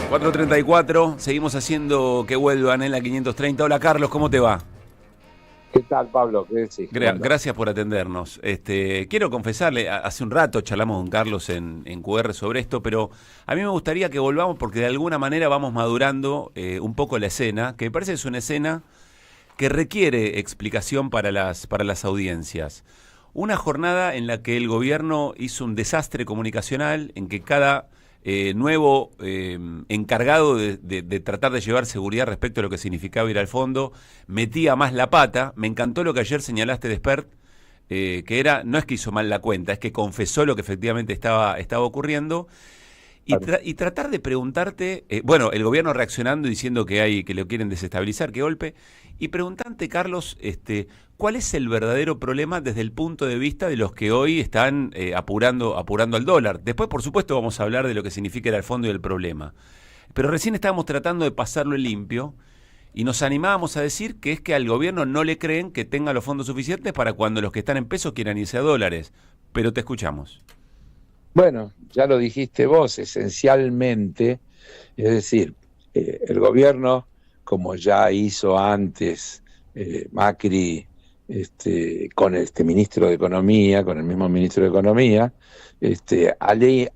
4:34, seguimos haciendo que vuelvan en la 530. Hola Carlos, ¿cómo te va? ¿Qué tal, Pablo? ¿Qué decís? Gracias por atendernos. Quiero confesarle, hace un rato charlamos con Carlos en QR sobre esto, pero a mí me gustaría que volvamos porque de alguna manera vamos madurando un poco la escena, que me parece que es una escena que requiere explicación para las audiencias. Una jornada en la que el gobierno hizo un desastre comunicacional, en que cada nuevo encargado de tratar de llevar seguridad respecto a lo que significaba ir al fondo, metía más la pata. Me encantó lo que ayer señalaste de Spert, que era, no es que hizo mal la cuenta, es que confesó lo que efectivamente estaba ocurriendo. Y tratar de preguntarte, bueno, el gobierno reaccionando y diciendo que lo quieren desestabilizar, que golpe, y preguntante, Carlos, ¿cuál es el verdadero problema desde el punto de vista de los que hoy están apurando al dólar? Después, por supuesto, vamos a hablar de lo que significa ir al fondo y el problema. Pero recién estábamos tratando de pasarlo en limpio y nos animábamos a decir que es que al gobierno no le creen que tenga los fondos suficientes para cuando los que están en pesos quieran irse a dólares. Pero te escuchamos. Bueno, ya lo dijiste vos, esencialmente, es decir, el gobierno, como ya hizo antes Macri con este ministro de Economía, con el mismo ministro de Economía,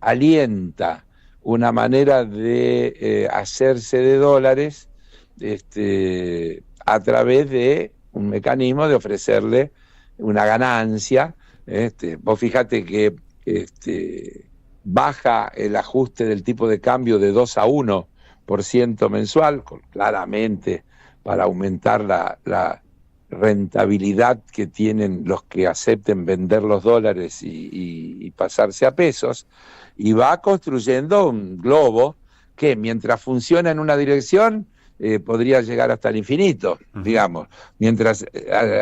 alienta una manera de hacerse de dólares a través de un mecanismo de ofrecerle una ganancia. Vos fijate que baja el ajuste del tipo de cambio de 2 a 1% mensual, claramente para aumentar la rentabilidad que tienen los que acepten vender los dólares y pasarse a pesos, y va construyendo un globo que mientras funciona en una dirección podría llegar hasta el infinito, digamos, mientras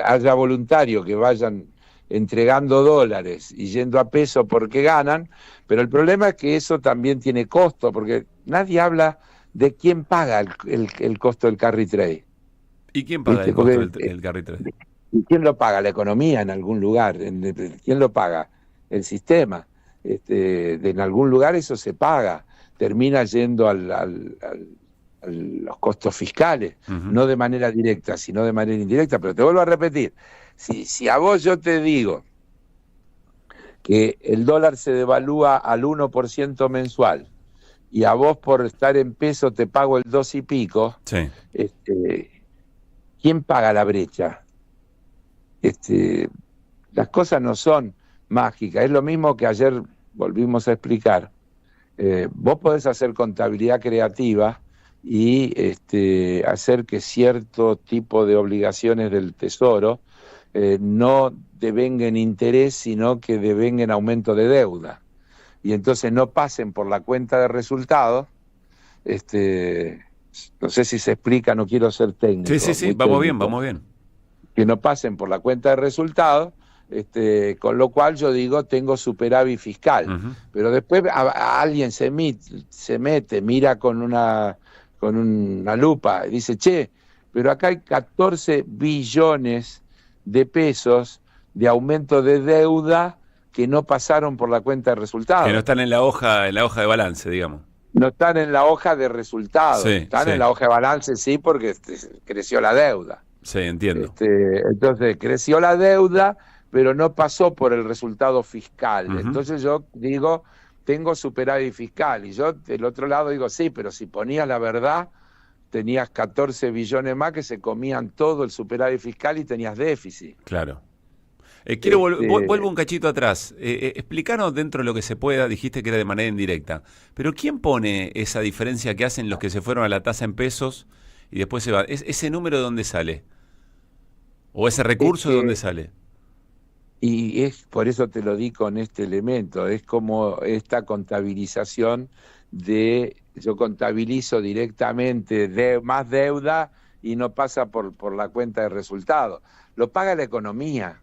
haya voluntarios que vayan entregando dólares y yendo a peso porque ganan, pero el problema es que eso también tiene costo, porque nadie habla de quién paga el costo del carry trade. ¿Y quién paga el costo del carry trade? ¿Y quién lo paga? La economía en algún lugar. ¿Quién lo paga? El sistema. En algún lugar eso se paga. Termina yendo a los costos fiscales, no de manera directa, sino de manera indirecta. Pero te vuelvo a repetir, si a vos yo te digo que el dólar se devalúa al 1% mensual y a vos por estar en peso te pago el 2 y pico, sí. ¿Quién paga la brecha? Las cosas no son mágicas, es lo mismo que ayer volvimos a explicar. Vos podés hacer contabilidad creativa y hacer que cierto tipo de obligaciones del Tesoro no devengan interés, sino que devengan aumento de deuda. Y entonces no pasen por la cuenta de resultados. No sé si se explica, no quiero ser técnico. Sí, vamos bien. Que no pasen por la cuenta de resultados, con lo cual yo digo, tengo superávit fiscal. Pero después alguien se mete, mira con una lupa y dice, che, pero acá hay 14 billones de pesos de aumento de deuda que no pasaron por la cuenta de resultados. Que no están en la hoja de balance, digamos. No están en la hoja de resultados. Sí, están en la hoja de balance, sí, porque creció la deuda. Sí, entiendo. Entonces, creció la deuda, pero no pasó por el resultado fiscal. Entonces yo digo, tengo superávit fiscal. Y yo del otro lado digo, sí, pero si ponías la verdad, tenías 14 billones más que se comían todo el superávit fiscal y tenías déficit. Claro. Vuelvo un cachito atrás. Explícanos dentro de lo que se pueda, dijiste que era de manera indirecta, pero ¿quién pone esa diferencia que hacen los que se fueron a la tasa en pesos y después se va? ¿Ese número de dónde sale? ¿O ese recurso de dónde sale? Y es por eso te lo di con este elemento, es como esta contabilización yo contabilizo directamente más deuda y no pasa por la cuenta de resultados. Lo paga la economía.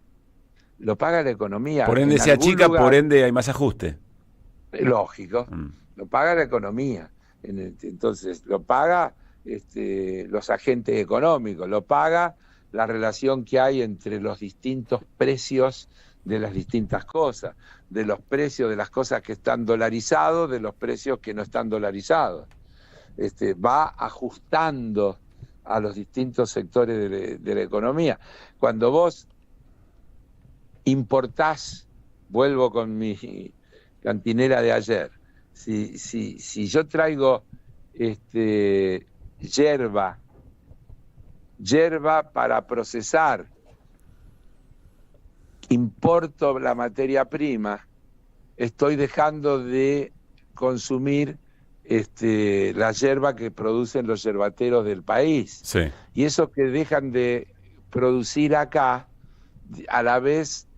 Por ende se achica, por ende hay más ajuste. Lógico, lo paga la economía. Entonces lo paga los agentes económicos, lo paga la relación que hay entre los distintos precios de las distintas cosas, de los precios de las cosas que están dolarizados, de los precios que no están dolarizados. va ajustando a los distintos sectores de la economía. Cuando vos importás, vuelvo con mi cantinera de ayer, si yo traigo yerba para procesar, importo la materia prima, estoy dejando de consumir la yerba que producen los yerbateros del país. Sí. Y esos que dejan de producir acá, a la vez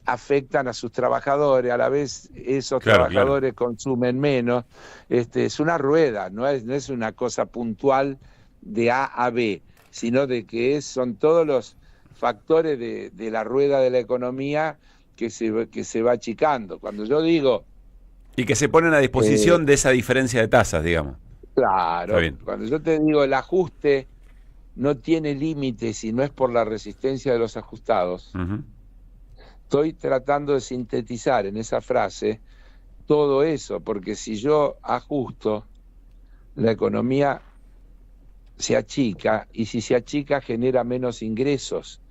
afectan a sus trabajadores, a la vez esos trabajadores consumen menos. Es una rueda, no es una cosa puntual de A a B, sino de que son todos los factores de la rueda de la economía que se va achicando. Cuando yo digo... Y que se ponen a disposición de esa diferencia de tasas, digamos. Claro, cuando yo te digo el ajuste no tiene límites y no es por la resistencia de los ajustados, estoy tratando de sintetizar en esa frase todo eso, porque si yo ajusto, la economía se achica, y si se achica genera menos ingresos,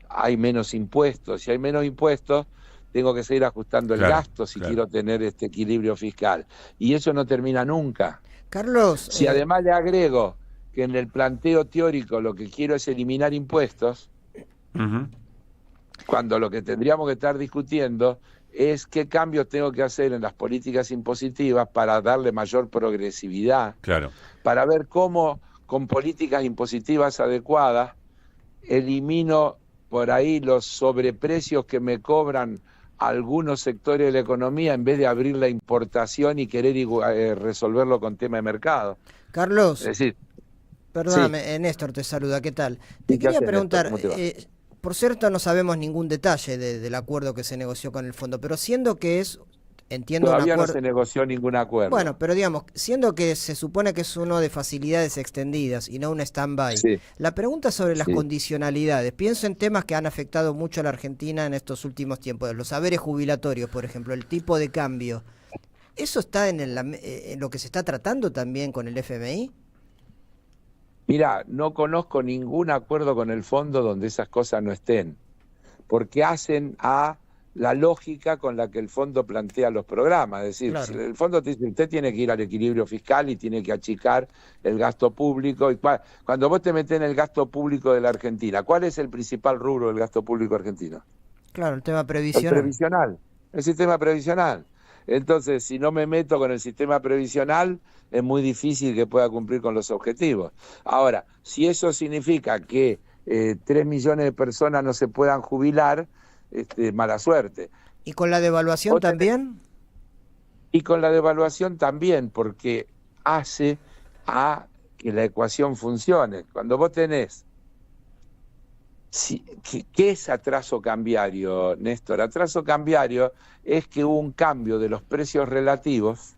hay menos impuestos, si hay menos impuestos tengo que seguir ajustando el gasto si quiero tener este equilibrio fiscal, y eso no termina nunca. Carlos, si además le agrego que en el planteo teórico lo que quiero es eliminar impuestos, cuando lo que tendríamos que estar discutiendo es qué cambios tengo que hacer en las políticas impositivas para darle mayor progresividad, para ver cómo con políticas impositivas adecuadas elimino por ahí los sobreprecios que me cobran algunos sectores de la economía en vez de abrir la importación y querer resolverlo con tema de mercado. Carlos, es decir, perdóname, Néstor te saluda, ¿qué tal? Te quería preguntar, por cierto no sabemos ningún detalle del acuerdo que se negoció con el fondo, pero siendo que entiendo todavía no se negoció ningún acuerdo. Bueno, pero digamos, siendo que se supone que es uno de facilidades extendidas y no un stand-by, la pregunta sobre las condicionalidades, pienso en temas que han afectado mucho a la Argentina en estos últimos tiempos, los haberes jubilatorios, por ejemplo, el tipo de cambio, ¿eso está en lo que se está tratando también con el FMI? Mira, no conozco ningún acuerdo con el fondo donde esas cosas no estén, porque hacen a la lógica con la que el fondo plantea los programas. Es decir, si el fondo te dice, usted tiene que ir al equilibrio fiscal y tiene que achicar el gasto público. Y cuando vos te metés en el gasto público de la Argentina, ¿cuál es el principal rubro del gasto público argentino? Claro, el tema previsional. El sistema previsional. Entonces, si no me meto con el sistema previsional, es muy difícil que pueda cumplir con los objetivos. Ahora, si eso significa que 3 millones de personas no se puedan jubilar, mala suerte. ¿Y con la devaluación también? Y con la devaluación también, porque hace a que la ecuación funcione. Cuando vos tenés... ¿Qué es atraso cambiario, Néstor? Atraso cambiario es que hubo un cambio de los precios relativos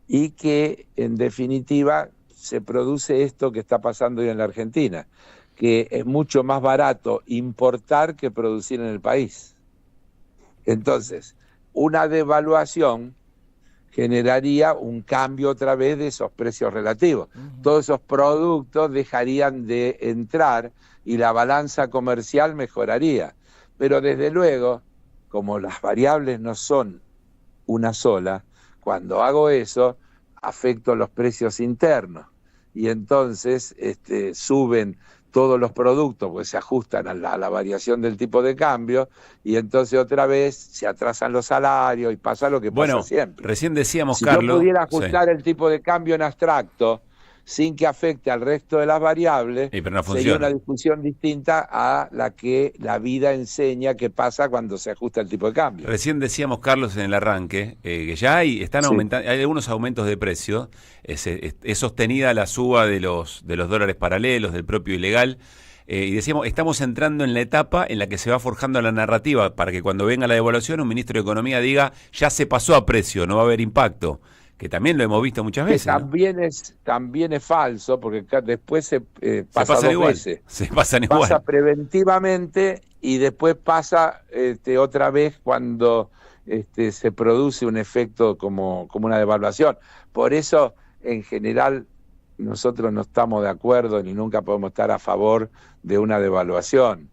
y que, en definitiva, se produce esto que está pasando hoy en la Argentina, que es mucho más barato importar que producir en el país. Entonces, una devaluación generaría un cambio otra vez de esos precios relativos. Todos esos productos dejarían de entrar y la balanza comercial mejoraría. Pero desde luego, como las variables no son una sola, cuando hago eso, afecto los precios internos. Y entonces suben todos los productos, pues se ajustan a la variación del tipo de cambio, y entonces otra vez se atrasan los salarios y pasa lo que pasa siempre. Recién decíamos, si Carlos... Si yo pudiera ajustar el tipo de cambio en abstracto sin que afecte al resto de las variables, sería una discusión distinta a la que la vida enseña que pasa cuando se ajusta el tipo de cambio. Recién decíamos, Carlos, en el arranque, que ya están aumentando, hay algunos aumentos de precio, es sostenida la suba de los dólares paralelos, del propio ilegal, y decíamos, estamos entrando en la etapa en la que se va forjando la narrativa para que cuando venga la devaluación un ministro de Economía diga, ya se pasó a precio, no va a haber impacto. Que también lo hemos visto muchas veces. También es falso, porque después se pasa dos veces. Se pasan igual. Pasa preventivamente y después pasa otra vez cuando se produce un efecto como una devaluación. Por eso, en general, nosotros no estamos de acuerdo ni nunca podemos estar a favor de una devaluación.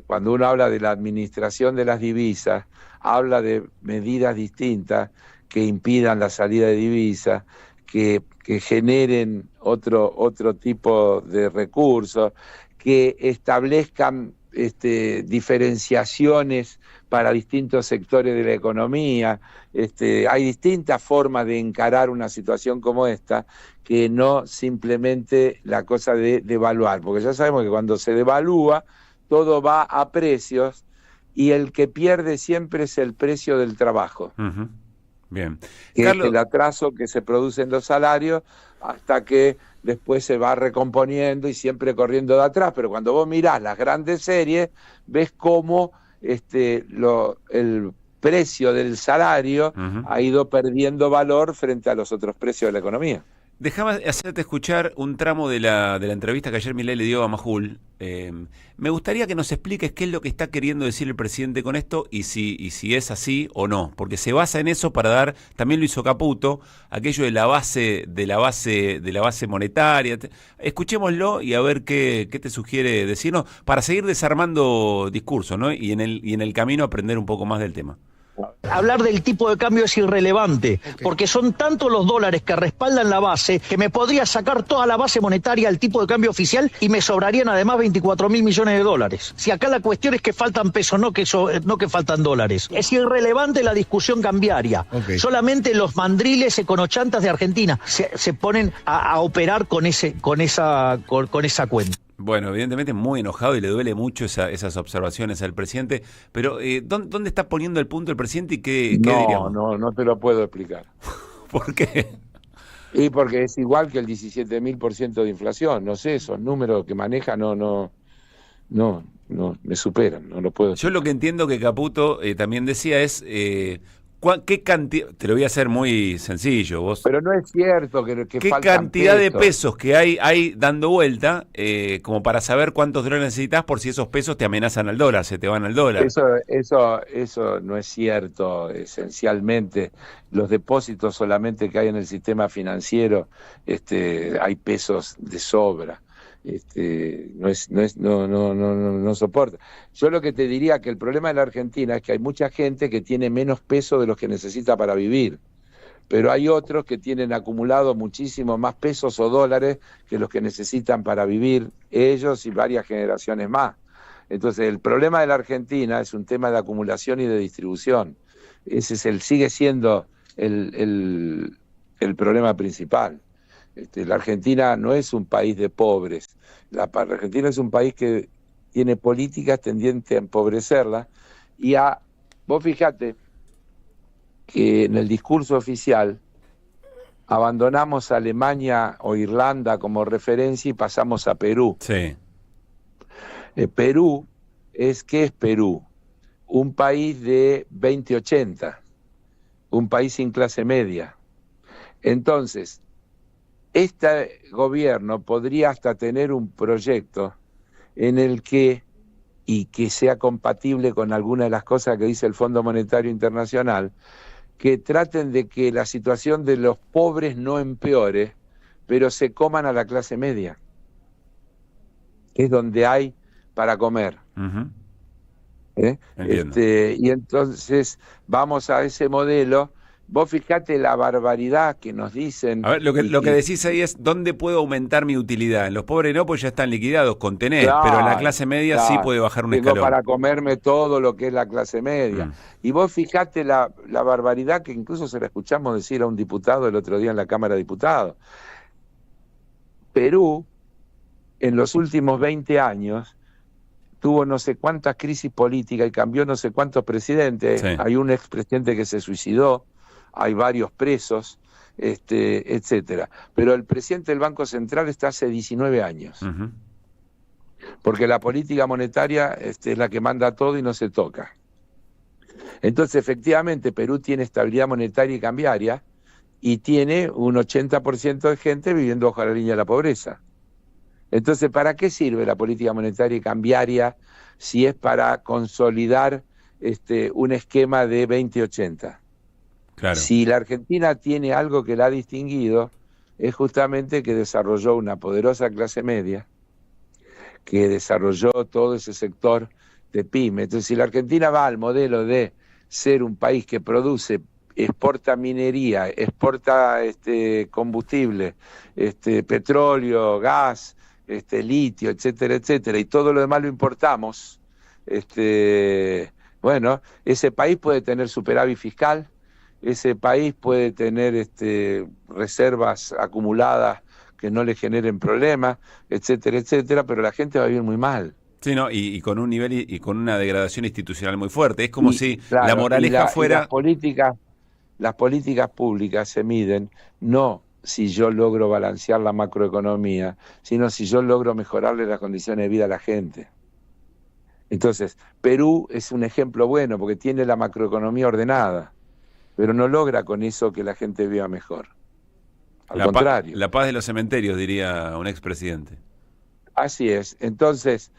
Cuando uno habla de la administración de las divisas, habla de medidas distintas que impidan la salida de divisas, que generen otro tipo de recursos, que establezcan diferenciaciones para distintos sectores de la economía. Hay distintas formas de encarar una situación como esta, que no simplemente la cosa de devaluar, porque ya sabemos que cuando se devalúa todo va a precios y el que pierde siempre es el precio del trabajo. Uh-huh. Bien. Que Carlos... es el atraso que se produce en los salarios hasta que después se va recomponiendo y siempre corriendo de atrás, pero cuando vos mirás las grandes series, ves cómo el precio del salario ha ido perdiendo valor frente a los otros precios de la economía. Déjame hacerte escuchar un tramo de la entrevista que ayer Milei le dio a Majul. Me gustaría que nos expliques qué es lo que está queriendo decir el presidente con esto y si es así o no, porque se basa en eso para dar, también lo hizo Caputo, aquello de la base monetaria. Escuchémoslo y a ver qué te sugiere decirnos para seguir desarmando discursos, ¿no? Y en el camino aprender un poco más del tema. Hablar del tipo de cambio es irrelevante, porque son tantos los dólares que respaldan la base que me podría sacar toda la base monetaria al tipo de cambio oficial y me sobrarían además 24.000 millones de dólares. Si acá la cuestión es que faltan pesos, no que faltan dólares. Es irrelevante la discusión cambiaria. Okay. Solamente los mandriles econochantas de Argentina se ponen a operar con esa cuenta. Bueno, evidentemente muy enojado y le duele mucho esas observaciones al presidente, pero ¿dónde está poniendo el punto el presidente y qué diríamos? No te lo puedo explicar. ¿Por qué? Y porque es igual que el 17.000% de inflación, no sé, esos números que maneja no, me superan, no lo puedo explicar. Yo lo que entiendo que Caputo también decía es... ¿qué cantidad? Te lo voy a hacer muy sencillo, vos. Pero no es cierto que ¿qué cantidad de pesos que hay dando vuelta como para saber cuántos dólares necesitas por si esos pesos te amenazan al dólar, se te van al dólar? Eso no es cierto. Esencialmente, los depósitos solamente que hay en el sistema financiero, hay pesos de sobra. No soporta. Yo lo que te diría que el problema de la Argentina es que hay mucha gente que tiene menos peso de los que necesita para vivir, pero hay otros que tienen acumulado muchísimo más pesos o dólares que los que necesitan para vivir, ellos y varias generaciones más. Entonces el problema de la Argentina es un tema de acumulación y de distribución. Ese sigue siendo el problema principal. La Argentina no es un país de pobres. La Argentina es un país que tiene políticas tendientes a empobrecerla vos fijate que en el discurso oficial abandonamos a Alemania o Irlanda como referencia y pasamos a Perú. Sí. Perú ¿qué es Perú? Un país de 2080, un país sin clase media. Entonces, este gobierno podría hasta tener un proyecto en el que sea compatible con alguna de las cosas que dice el Fondo Monetario Internacional, que traten de que la situación de los pobres no empeore, pero se coman a la clase media, que es donde hay para comer. Uh-huh. Y entonces vamos a ese modelo. Vos fijate la barbaridad que nos dicen. A ver, lo que decís ahí es, ¿dónde puedo aumentar mi utilidad? En los pobres no, pues ya están liquidados, con tener, claro, pero en la clase media sí puede bajar un escalón. Para comerme todo lo que es la clase media. Y vos fijate la barbaridad que incluso se la escuchamos decir a un diputado el otro día en la Cámara de Diputados. Perú, en los últimos 20 años, tuvo no sé cuántas crisis políticas y cambió no sé cuántos presidentes. Sí. Hay un expresidente que se suicidó. Hay varios presos, etcétera. Pero el presidente del Banco Central está hace 19 años. Uh-huh. Porque la política monetaria es la que manda todo y no se toca. Entonces, efectivamente, Perú tiene estabilidad monetaria y cambiaria y tiene un 80% de gente viviendo bajo la línea de la pobreza. Entonces, ¿para qué sirve la política monetaria y cambiaria si es para consolidar un esquema de 20-80? Claro. Si la Argentina tiene algo que la ha distinguido, es justamente que desarrolló una poderosa clase media, que desarrolló todo ese sector de pyme. Entonces, si la Argentina va al modelo de ser un país que produce, exporta minería, exporta combustible, petróleo, gas, litio, etcétera, etcétera, y todo lo demás lo importamos, bueno, ese país puede tener superávit fiscal, ese país puede tener reservas acumuladas que no le generen problemas, etcétera, etcétera, pero la gente va a vivir muy mal. Sí, no, y con un nivel y con una degradación institucional muy fuerte. Es como si la moraleja fuera... Las políticas públicas se miden no si yo logro balancear la macroeconomía, sino si yo logro mejorarle las condiciones de vida a la gente. Entonces, Perú es un ejemplo bueno porque tiene la macroeconomía ordenada, pero no logra con eso que la gente viva mejor. Al contrario. La paz de los cementerios, diría un expresidente. Así es. Entonces,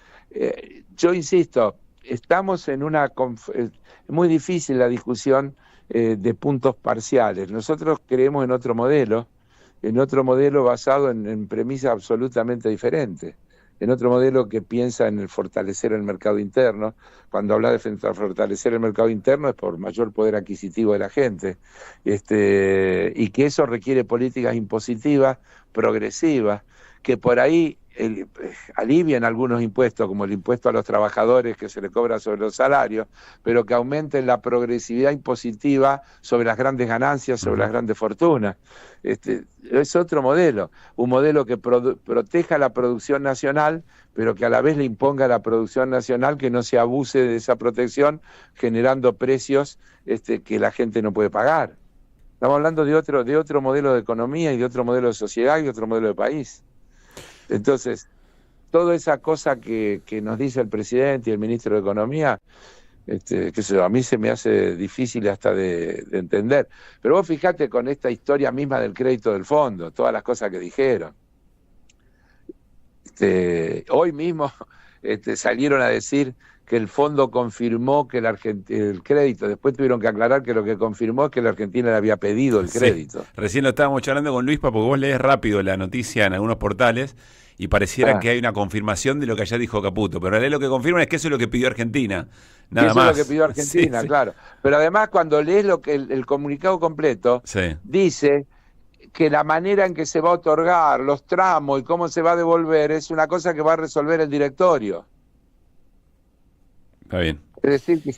yo insisto, estamos en una... es muy difícil la discusión de puntos parciales. Nosotros creemos en otro modelo basado en premisas absolutamente diferentes, en otro modelo que piensa en el fortalecer el mercado interno. Cuando habla de fortalecer el mercado interno es por mayor poder adquisitivo de la gente, y que eso requiere políticas impositivas, progresivas, que por ahí alivian algunos impuestos, como el impuesto a los trabajadores que se le cobra sobre los salarios, pero que aumenten la progresividad impositiva sobre las grandes ganancias, sobre las grandes fortunas. Es otro modelo, un modelo que proteja la producción nacional, pero que a la vez le imponga a la producción nacional que no se abuse de esa protección, generando precios que la gente no puede pagar. Estamos hablando de otro modelo de economía y de otro modelo de sociedad y de otro modelo de país. Entonces, toda esa cosa que nos dice el presidente y el ministro de Economía, a mí se me hace difícil hasta de entender. Pero vos fijate con esta historia misma del crédito del fondo, todas las cosas que dijeron. Hoy mismo salieron a decir que el fondo confirmó que el crédito, después tuvieron que aclarar que lo que confirmó es que la Argentina le había pedido el crédito. Recién lo estábamos charlando con Luispa, porque vos lees rápido la noticia en algunos portales y pareciera que hay una confirmación de lo que allá dijo Caputo, pero en realidad lo que confirman es que eso es lo que pidió Argentina, nada más. Eso es lo que pidió Argentina, claro. Pero además cuando lees lo que el comunicado completo, dice que la manera en que se va a otorgar, los tramos y cómo se va a devolver es una cosa que va a resolver el directorio. Está bien. Es decir, que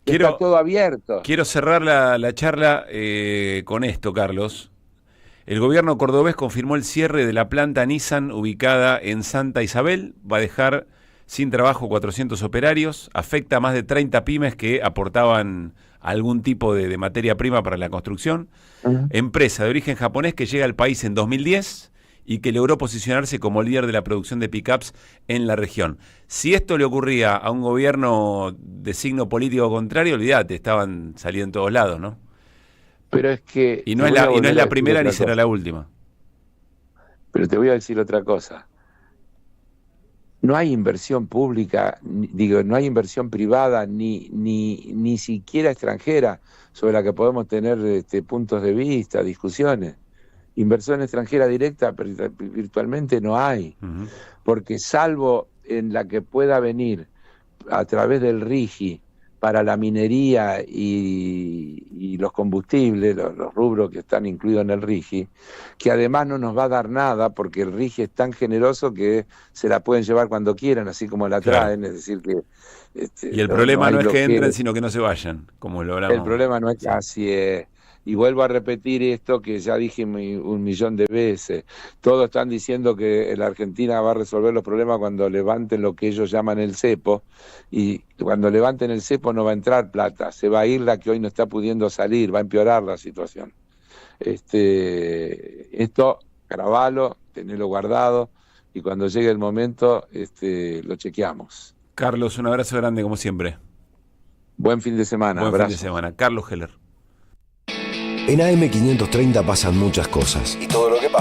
está todo abierto. Quiero cerrar la charla con esto, Carlos. El gobierno cordobés confirmó el cierre de la planta Nissan ubicada en Santa Isabel. Va a dejar sin trabajo 400 operarios. Afecta a más de 30 pymes que aportaban algún tipo de materia prima para la construcción. Empresa de origen japonés que llega al país en 2010 y que logró posicionarse como líder de la producción de pickups en la región. Si esto le ocurría a un gobierno de signo político contrario, olvídate, estaban saliendo en todos lados, ¿no? Pero es que... Y no es la primera ni será la última. Pero te voy a decir otra cosa. No hay inversión pública, no hay inversión privada, ni siquiera extranjera, sobre la que podemos tener puntos de vista, discusiones. Inversión extranjera directa virtualmente no hay, porque salvo en la que pueda venir a través del RIGI para la minería y los combustibles, los rubros que están incluidos en el RIGI, que además no nos va a dar nada porque el RIGI es tan generoso que se la pueden llevar cuando quieran, así como la traen, es decir que... y el problema no es que entren, sino que no se vayan, como lo hablamos. El problema no es que así es. Y vuelvo a repetir esto que ya dije 1.000.000 de veces. Todos están diciendo que la Argentina va a resolver los problemas cuando levanten lo que ellos llaman el cepo. Y cuando levanten el cepo no va a entrar plata. Se va a ir la que hoy no está pudiendo salir. Va a empeorar la situación. Esto, grabalo, tenelo guardado. Y cuando llegue el momento, lo chequeamos. Carlos, un abrazo grande como siempre. Buen fin de semana. Buen fin de semana. Carlos Heller. En AM530 pasan muchas cosas. Y todo lo que pasa